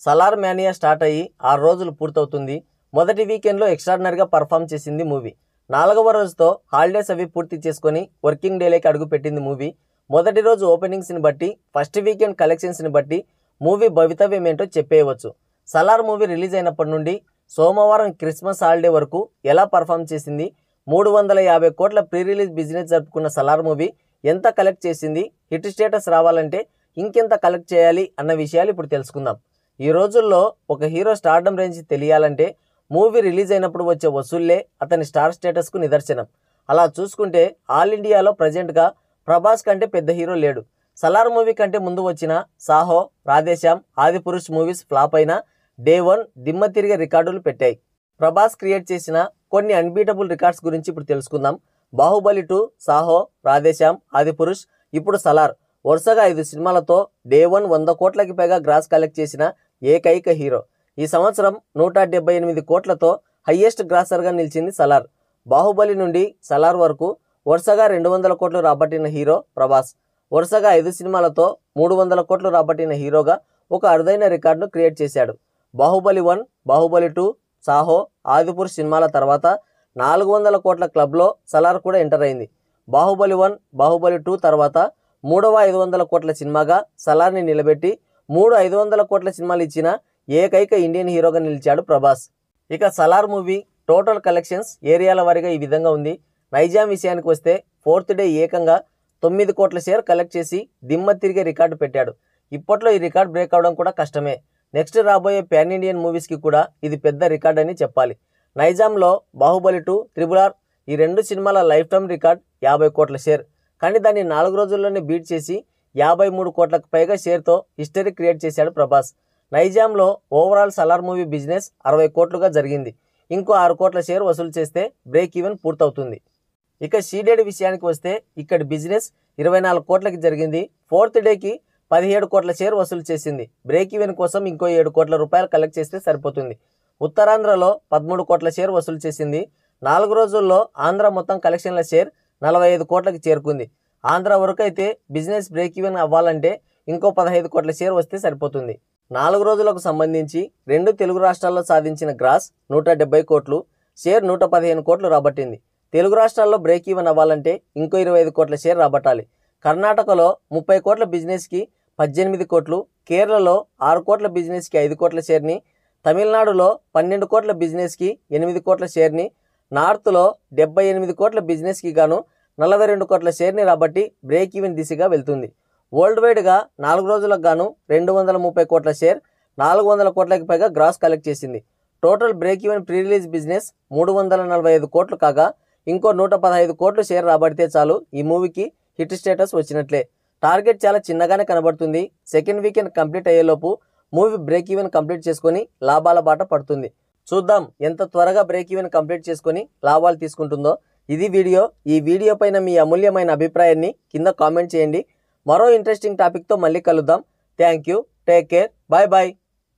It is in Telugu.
సలార్ మేనియా స్టార్ట్ అయ్యి 6 రోజులు పూర్తవుతుంది. మొదటి వీకెండ్లో ఎక్స్ట్రాడినరీగా పర్ఫామ్ చేసింది మూవీ. 4వ రోజుతో హాలిడేస్ అవి పూర్తి చేసుకొని వర్కింగ్ డేలోకి అడుగుపెట్టింది మూవీ. మొదటి రోజు ఓపెనింగ్స్ని బట్టి, ఫస్ట్ వీకెండ్ కలెక్షన్స్ని బట్టి మూవీ భవితవ్యం ఏంటో చెప్పేయవచ్చు. సలార్ మూవీ రిలీజ్ అయినప్పటి నుండి సోమవారం క్రిస్మస్ హాలిడే వరకు ఎలా పర్ఫామ్ చేసింది, 350 కోట్ల ప్రీ రిలీజ్ బిజినెస్ జరుపుకున్న సలార్ మూవీ ఎంత కలెక్ట్ చేసింది, హిట్ స్టేటస్ రావాలంటే ఇంకెంత కలెక్ట్ చేయాలి అన్న విషయాలు ఇప్పుడు తెలుసుకుందాం. ఈ రోజుల్లో ఒక హీరో స్టార్డమ్ రేంజ్ తెలియాలంటే మూవీ రిలీజ్ అయినప్పుడు వచ్చే వసూళ్లే అతని స్టార్ స్టేటస్కు నిదర్శనం. అలా చూసుకుంటే ఆల్ ఇండియాలో ప్రజెంట్గా ప్రభాస్ కంటే పెద్ద హీరో లేడు. సలార్ మూవీ కంటే ముందు వచ్చిన సాహో, రాధేశ్యామ్, ఆదిపురుష్ మూవీస్ ఫ్లాప్ అయినా డే 1 దిమ్మ తిరిగే రికార్డులు పెట్టాయి. ప్రభాస్ క్రియేట్ చేసిన కొన్ని అన్బీటబుల్ రికార్డ్స్ గురించి ఇప్పుడు తెలుసుకుందాం. బాహుబలి 2, సాహో, రాధేశ్యామ్, ఆదిపురుష్, ఇప్పుడు సలార్ వరుసగా 5 సినిమాలతో డే 1 100 కోట్లకి పైగా గ్రాస్ కలెక్ట్ చేసిన ఏకైక హీరో. ఈ సంవత్సరం 178 కోట్లతో హయ్యెస్ట్ గ్రాసర్గా నిలిచింది సలార్. బాహుబలి నుండి సలార్ వరకు వరుసగా 200 కోట్లు రాబట్టిన హీరో ప్రభాస్. వరుసగా 5 సినిమాలతో 300 కోట్లు రాబట్టిన హీరోగా ఒక అరుదైన రికార్డును క్రియేట్ చేశాడు. బాహుబలి 1, బాహుబలి 2, సాహో, ఆదిపురుష్ సినిమాల తర్వాత 400 కోట్ల క్లబ్లో సలార్ కూడా ఎంటర్ అయింది. బాహుబలి 1, బాహుబలి 2 తర్వాత మూడవ 500 కోట్ల సినిమాగా సలార్ని నిలబెట్టి 3 500 కోట్ల సినిమాలు ఇచ్చిన ఏకైక ఇండియన్ హీరోగా నిలిచాడు ప్రభాస్. ఇక సలార్ మూవీ టోటల్ కలెక్షన్స్ ఏరియాల వారీగా ఈ విధంగా ఉంది. నైజాం విషయానికి వస్తే 4th డే ఏకంగా 9 కోట్ల షేర్ కలెక్ట్ చేసి దిమ్మ తిరిగే రికార్డు పెట్టాడు. ఇప్పట్లో ఈ రికార్డ్ బ్రేక్ అవడం కూడా కష్టమే. నెక్స్ట్ రాబోయే ప్యాన్ ఇండియన్ మూవీస్కి కూడా ఇది పెద్ద రికార్డ్ అని చెప్పాలి. నైజాంలో బాహుబలి 2, RRR ఈ 2 సినిమాల లైఫ్ టైమ్ రికార్డ్ 50 కోట్ల షేర్. కానీ దాన్ని 4 రోజుల్లోనే బీట్ చేసి 53 కోట్లకు పైగా షేర్తో హిస్టరీ క్రియేట్ చేశాడు ప్రభాస్. నైజాంలో ఓవరాల్ సలార్ మూవీ బిజినెస్ 60 కోట్లుగా జరిగింది. ఇంకో 6 కోట్ల షేర్ వసూలు చేస్తే బ్రేక్ ఈవెన్ పూర్తవుతుంది. ఇక షీడెడ్ విషయానికి వస్తే ఇక్కడ బిజినెస్ 24 కోట్లకి జరిగింది. 4th డేకి 17 కోట్ల షేర్ వసూలు చేసింది. బ్రేక్ ఈవెన్ కోసం ఇంకో 7 కోట్ల రూపాయలు కలెక్ట్ చేస్తే సరిపోతుంది. ఉత్తరాంధ్రలో 13 కోట్ల షేర్ వసూలు చేసింది. 4 రోజుల్లో ఆంధ్ర మొత్తం కలెక్షన్ల షేర్ 45 కోట్లకి చేరుకుంది. ఆంధ్ర వరకు అయితే బిజినెస్ బ్రేక్ ఈవెన్ అవ్వాలంటే ఇంకో 15 కోట్ల షేర్ వస్తే సరిపోతుంది. 4 రోజులకు సంబంధించి 2 తెలుగు రాష్ట్రాల్లో సాధించిన గ్రాస్ 170 కోట్లు, షేర్ 115 కోట్లు రాబట్టింది. తెలుగు రాష్ట్రాల్లో బ్రేక్ ఈవెన్ అవ్వాలంటే ఇంకో 25 కోట్ల షేర్ రాబట్టాలి. కర్ణాటకలో 30 కోట్ల బిజినెస్కి 18 కోట్లు, కేరళలో 6 కోట్ల బిజినెస్కి 5 కోట్ల షేర్ని, తమిళనాడులో 12 కోట్ల బిజినెస్కి 8 కోట్ల షేర్ని, నార్త్లో 78 కోట్ల బిజినెస్కి గాను 42 కోట్ల షేర్ని రాబట్టి బ్రేక్ ఈవెన్ దిశగా వెళ్తుంది. వరల్డ్ వైడ్గా 4 రోజులకు గాను 230 కోట్ల షేర్ 400 కోట్లకి పైగా గ్రాస్ కలెక్ట్ చేసింది. Total break even pre release business 345 కోట్లు కాగా ఇంకో 115 కోట్లు షేర్ రాబడితే చాలు ఈ మూవీకి హిట్ స్టేటస్ వచ్చినట్లే. టార్గెట్ చాలా చిన్నగానే కనబడుతుంది. సెకండ్ వీకెండ్ కంప్లీట్ అయ్యేలోపు మూవీ బ్రేక్ ఈవెన్ కంప్లీట్ చేసుకొని లాభాల బాట పడుతుంది. చూద్దాం ఎంత త్వరగా బ్రేక్ ఈవెన్ కంప్లీట్ చేసుకొని లాభాలు తీసుకుంటుందో. ఇది వీడియో. ఈ వీడియో పైన మీ అమూల్యమైన అభిప్రాయాన్ని కింద కామెంట్ చేయండి. మరో ఇంట్రెస్టింగ్ టాపిక్తో మళ్ళీ కలుద్దాం. Thank you. Take care. Bye bye.